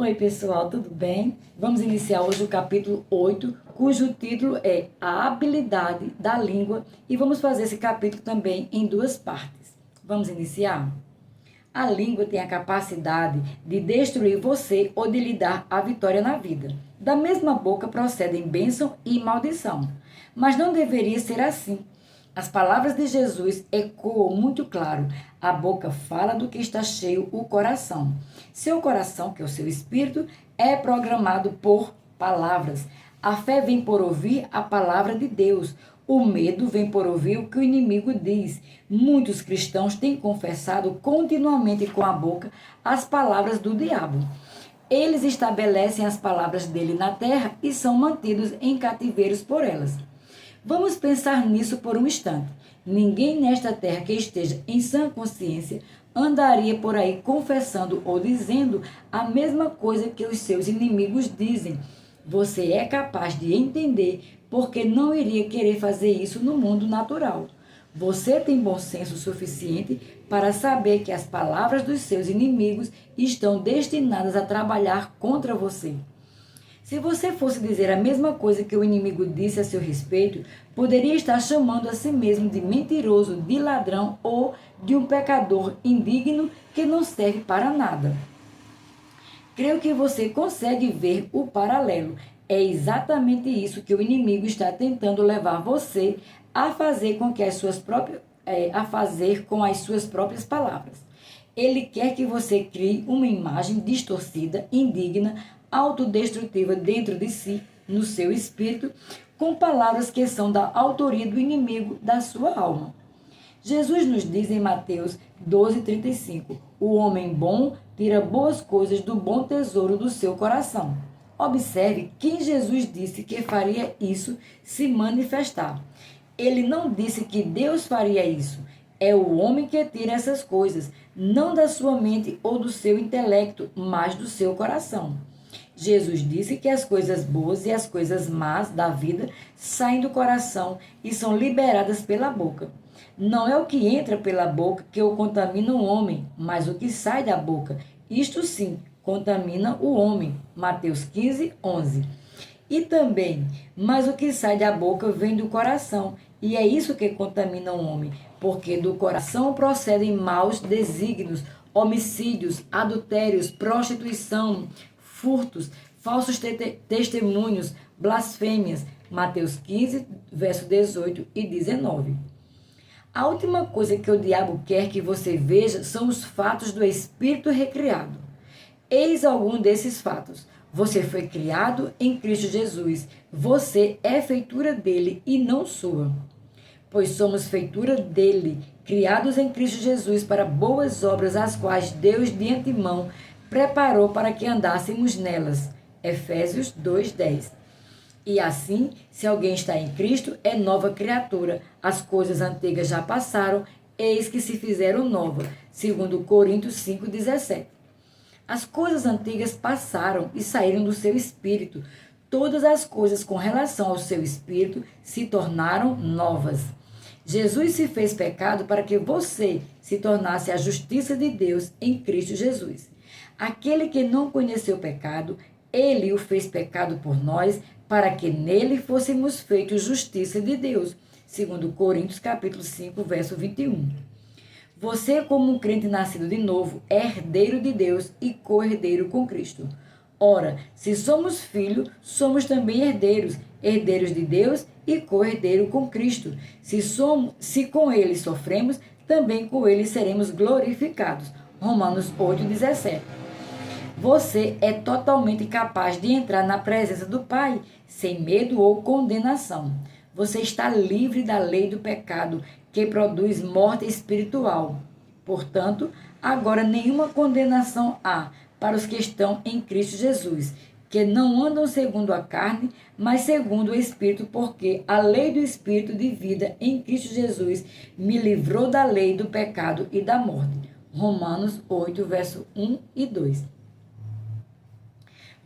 Oi, pessoal, tudo bem? Vamos iniciar hoje o capítulo 8, cujo título é A Habilidade da Língua, e vamos fazer esse capítulo também em duas partes. Vamos iniciar? A língua tem a capacidade de destruir você ou de lhe dar a vitória na vida. Da mesma boca procedem bênção e maldição. Mas não deveria ser assim. As palavras de Jesus ecoam muito claro. A boca fala do que está cheio o coração. Seu coração, que é o seu espírito, é programado por palavras. A fé vem por ouvir a palavra de Deus. O medo vem por ouvir o que o inimigo diz. Muitos cristãos têm confessado continuamente com a boca as palavras do diabo. Eles estabelecem as palavras dele na terra e são mantidos em cativeiros por elas. Vamos pensar nisso por um instante. Ninguém nesta terra que esteja em sã consciência andaria por aí confessando ou dizendo a mesma coisa que os seus inimigos dizem. Você é capaz de entender porque não iria querer fazer isso no mundo natural. Você tem bom senso suficiente para saber que as palavras dos seus inimigos estão destinadas a trabalhar contra você. Se você fosse dizer a mesma coisa que o inimigo disse a seu respeito, poderia estar chamando a si mesmo de mentiroso, de ladrão ou de um pecador indigno que não serve para nada. Creio que você consegue ver o paralelo. É exatamente isso que o inimigo está tentando levar você a fazer a fazer com as suas próprias palavras. Ele quer que você crie uma imagem distorcida, indigna, autodestrutiva dentro de si, no seu espírito, com palavras que são da autoria do inimigo da sua alma. Jesus nos diz em Mateus 12,35: o homem bom tira boas coisas do bom tesouro do seu coração. Observe quem Jesus disse que faria isso se manifestar. Ele não disse que Deus faria isso. É o homem que tira essas coisas, não da sua mente ou do seu intelecto, mas do seu coração. Jesus disse que as coisas boas e as coisas más da vida saem do coração e são liberadas pela boca. Não é o que entra pela boca que o contamina o homem, mas o que sai da boca. Isto sim, contamina o homem. Mateus 15, 11. E também, mas o que sai da boca vem do coração, e é isso que contamina o homem, porque do coração procedem maus desígnios, homicídios, adultérios, prostituição, furtos, falsos testemunhos, blasfêmias. Mateus 15, verso 18 e 19. A última coisa que o diabo quer que você veja são os fatos do espírito recriado. Eis algum desses fatos. Você foi criado em Cristo Jesus. Você é feitura dele e não sua. Pois somos feitura dele, criados em Cristo Jesus para boas obras, as quais Deus de antemão preparou para que andássemos nelas. Efésios 2:10. E assim, se alguém está em Cristo, é nova criatura. As coisas antigas já passaram, eis que se fizeram novas. Segundo Coríntios 5:17. As coisas antigas passaram e saíram do seu espírito. Todas as coisas com relação ao seu espírito se tornaram novas. Jesus se fez pecado para que você se tornasse a justiça de Deus em Cristo Jesus. Aquele que não conheceu o pecado, ele o fez pecado por nós, para que nele fôssemos feitos justiça de Deus. Segundo Coríntios capítulo 5, verso 21. Você, como um crente nascido de novo, é herdeiro de Deus e co-herdeiro com Cristo. Ora, se somos filhos, somos também herdeiros, herdeiros de Deus e co-herdeiro com Cristo. Se com ele sofremos, também com ele seremos glorificados. Romanos 8:17. Você é totalmente capaz de entrar na presença do Pai, sem medo ou condenação. Você está livre da lei do pecado, que produz morte espiritual. Portanto, agora nenhuma condenação há para os que estão em Cristo Jesus, que não andam segundo a carne, mas segundo o Espírito, porque a lei do Espírito de vida em Cristo Jesus me livrou da lei do pecado e da morte. Romanos 8, verso 1 e 2.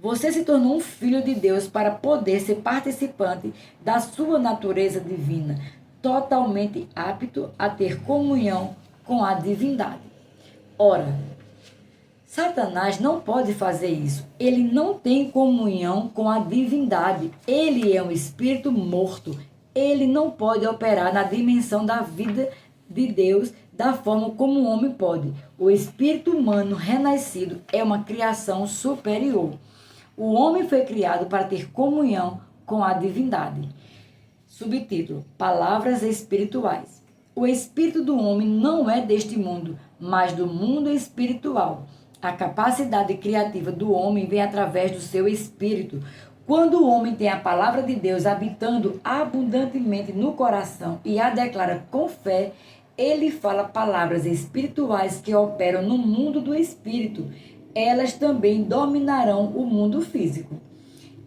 Você se tornou um filho de Deus para poder ser participante da sua natureza divina, totalmente apto a ter comunhão com a divindade. Ora, Satanás não pode fazer isso. Ele não tem comunhão com a divindade. Ele é um espírito morto. Ele não pode operar na dimensão da vida de Deus da forma como o homem pode. O espírito humano renascido é uma criação superior. O homem foi criado para ter comunhão com a divindade. Subtítulo: Palavras espirituais. O espírito do homem não é deste mundo, mas do mundo espiritual. A capacidade criativa do homem vem através do seu espírito. Quando o homem tem a palavra de Deus habitando abundantemente no coração e a declara com fé, ele fala palavras espirituais que operam no mundo do espírito. Elas também dominarão o mundo físico.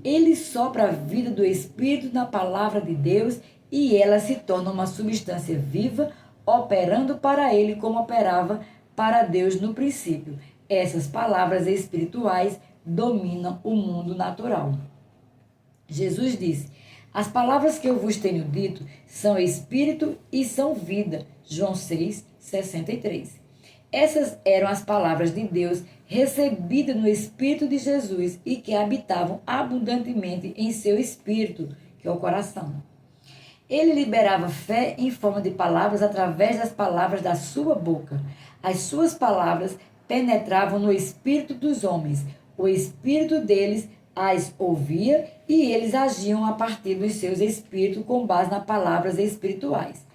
Ele sopra a vida do espírito na palavra de Deus e ela se torna uma substância viva, operando para ele como operava para Deus no princípio. Essas palavras espirituais dominam o mundo natural. Jesus disse: as palavras que eu vos tenho dito são espírito e são vida. João 6:63. Essas eram as palavras de Deus recebidas no Espírito de Jesus e que habitavam abundantemente em seu espírito, que é o coração. Ele liberava fé em forma de palavras através das palavras da sua boca. As suas palavras penetravam no espírito dos homens. O espírito deles as ouvia e eles agiam a partir dos seus espíritos com base nas palavras espirituais.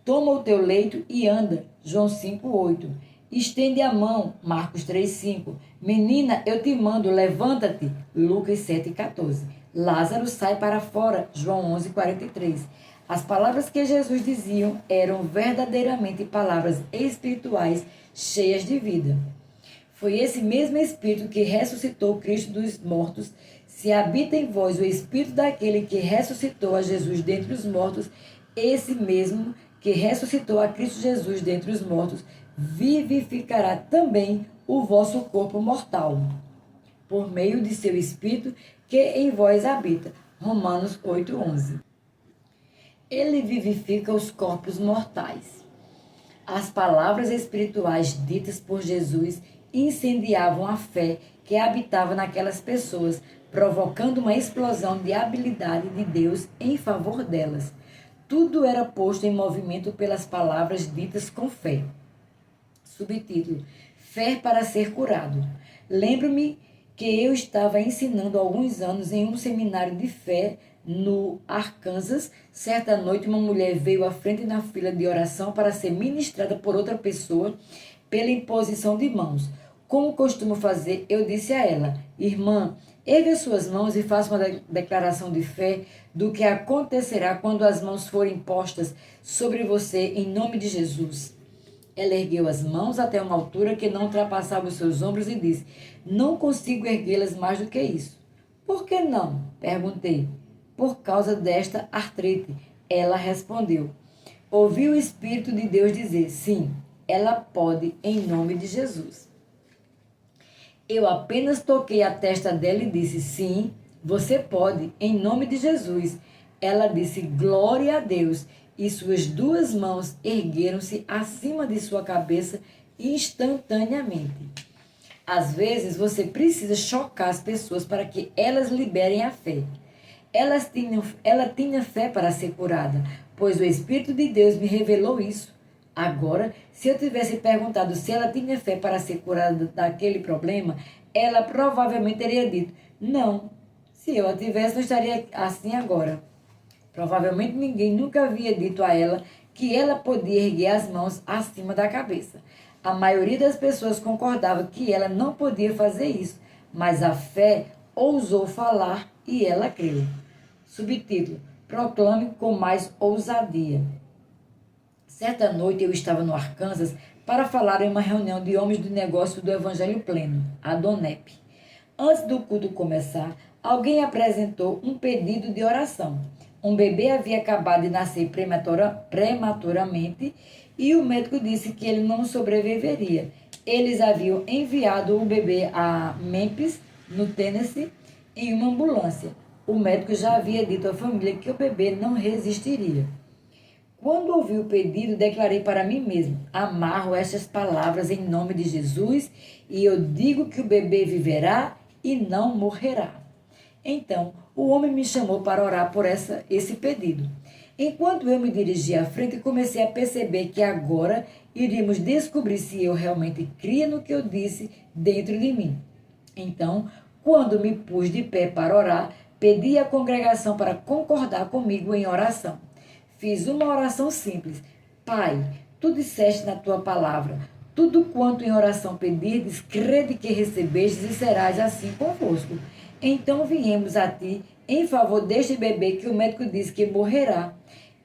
Toma o teu leito e anda. João 5:8. Estende a mão. Marcos 3:5. Menina, eu te mando, levanta-te. Lucas 7:14. Lázaro sai para fora. João 11:43. As palavras que Jesus dizia eram verdadeiramente palavras espirituais cheias de vida. Foi esse mesmo Espírito que ressuscitou Cristo dos mortos. Se habita em vós o Espírito daquele que ressuscitou a Jesus dentre os mortos, esse mesmo que ressuscitou a Cristo Jesus dentre os mortos, vivificará também o vosso corpo mortal, por meio de seu Espírito que em vós habita. Romanos 8:11. Ele vivifica os corpos mortais. As palavras espirituais ditas por Jesus incendiavam a fé que habitava naquelas pessoas, provocando uma explosão de habilidade de Deus em favor delas. Tudo era posto em movimento pelas palavras ditas com fé. Subtítulo: Fé para ser curado. Lembro-me que eu estava ensinando há alguns anos em um seminário de fé no Arkansas. Certa noite, uma mulher veio à frente na fila de oração para ser ministrada por outra pessoa pela imposição de mãos. Como costumo fazer, eu disse a ela: irmã, erga suas mãos e faça uma declaração de fé do que acontecerá quando as mãos forem postas sobre você em nome de Jesus. Ela ergueu as mãos até uma altura que não ultrapassava os seus ombros e disse: não consigo erguê-las mais do que isso. Por que não? Perguntei. Por causa desta artrite. Ela respondeu. Ouvi o Espírito de Deus dizer: sim, ela pode em nome de Jesus. Eu apenas toquei a testa dela e disse: sim, você pode, em nome de Jesus. Ela disse: glória a Deus. E suas duas mãos ergueram-se acima de sua cabeça instantaneamente. Às vezes, você precisa chocar as pessoas para que elas liberem a fé. Ela tinha fé para ser curada, pois o Espírito de Deus me revelou isso. Agora, se eu tivesse perguntado se ela tinha fé para ser curada daquele problema, ela provavelmente teria dito: não, se eu a tivesse, não estaria assim agora. Provavelmente ninguém nunca havia dito a ela que ela podia erguer as mãos acima da cabeça. A maioria das pessoas concordava que ela não podia fazer isso, mas a fé ousou falar e ela creu. Subtítulo: Proclame com mais ousadia. Certa noite eu estava no Arkansas para falar em uma reunião de homens do negócio do Evangelho Pleno, a DONEP. Antes do culto começar, alguém apresentou um pedido de oração. Um bebê havia acabado de nascer prematuramente e o médico disse que ele não sobreviveria. Eles haviam enviado o bebê a Memphis, no Tennessee, em uma ambulância. O médico já havia dito à família que o bebê não resistiria. Quando ouvi o pedido, declarei para mim mesmo: amarro estas palavras em nome de Jesus e eu digo que o bebê viverá e não morrerá. Então, o homem me chamou para orar por esse pedido. Enquanto eu me dirigia à frente, comecei a perceber que agora iríamos descobrir se eu realmente cria no que eu disse dentro de mim. Então, quando me pus de pé para orar, pedi à congregação para concordar comigo em oração. Fiz uma oração simples. Pai, tu disseste na tua palavra, tudo quanto em oração pedirdes, crede que recebestes e serás assim convosco. Então viemos a ti em favor deste bebê que o médico disse que morrerá.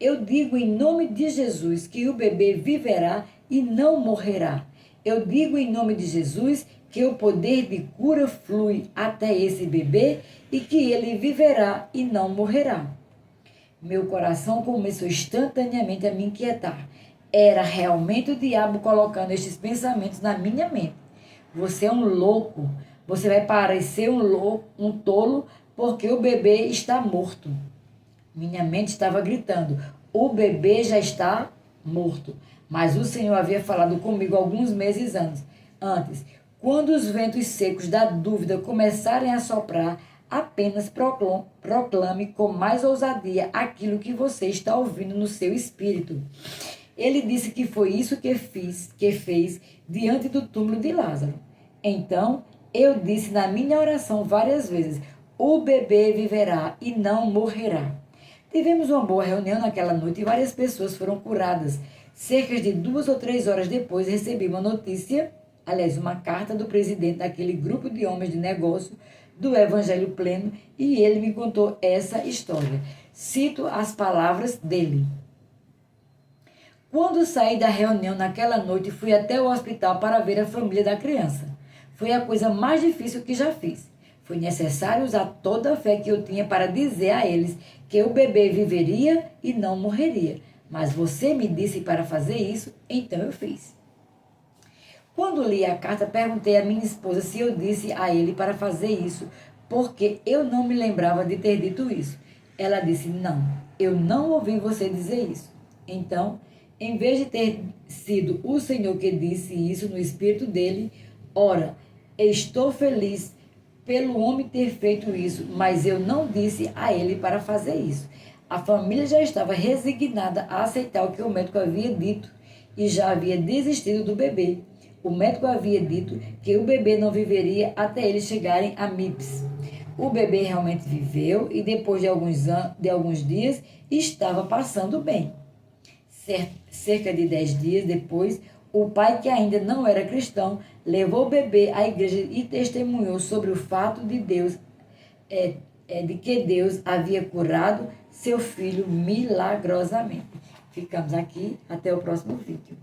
Eu digo em nome de Jesus que o bebê viverá e não morrerá. Eu digo em nome de Jesus que o poder de cura flui até esse bebê e que ele viverá e não morrerá. Meu coração começou instantaneamente a me inquietar. Era realmente o diabo colocando estes pensamentos na minha mente. Você é um louco. Você vai parecer um tolo porque o bebê está morto. Minha mente estava gritando: o bebê já está morto. Mas o Senhor havia falado comigo alguns meses antes. Quando os ventos secos da dúvida começarem a soprar, apenas proclame com mais ousadia aquilo que você está ouvindo no seu espírito. Ele disse que foi isso que fez diante do túmulo de Lázaro. Então, eu disse na minha oração várias vezes: o bebê viverá e não morrerá. Tivemos uma boa reunião naquela noite e várias pessoas foram curadas. Cerca de 2 ou 3 horas depois, recebi uma notícia, uma carta do presidente daquele grupo de homens de negócio do Evangelho Pleno, e ele me contou essa história. Cito as palavras dele. Quando saí da reunião naquela noite, fui até o hospital para ver a família da criança. Foi a coisa mais difícil que já fiz. Foi necessário usar toda a fé que eu tinha para dizer a eles que o bebê viveria e não morreria. Mas você me disse para fazer isso, então eu fiz. Quando li a carta, perguntei à minha esposa se eu disse a ele para fazer isso, porque eu não me lembrava de ter dito isso. Ela disse: não, eu não ouvi você dizer isso. Então, em vez de ter sido o Senhor que disse isso no espírito dele, ora, estou feliz pelo homem ter feito isso, mas eu não disse a ele para fazer isso. A família já estava resignada a aceitar o que o médico havia dito e já havia desistido do bebê. O médico havia dito que o bebê não viveria até eles chegarem a MIPS. O bebê realmente viveu e depois de alguns dias estava passando bem. Cerca de 10 dias depois, o pai, que ainda não era cristão, levou o bebê à igreja e testemunhou sobre o fato de que Deus havia curado seu filho milagrosamente. Ficamos aqui, até o próximo vídeo.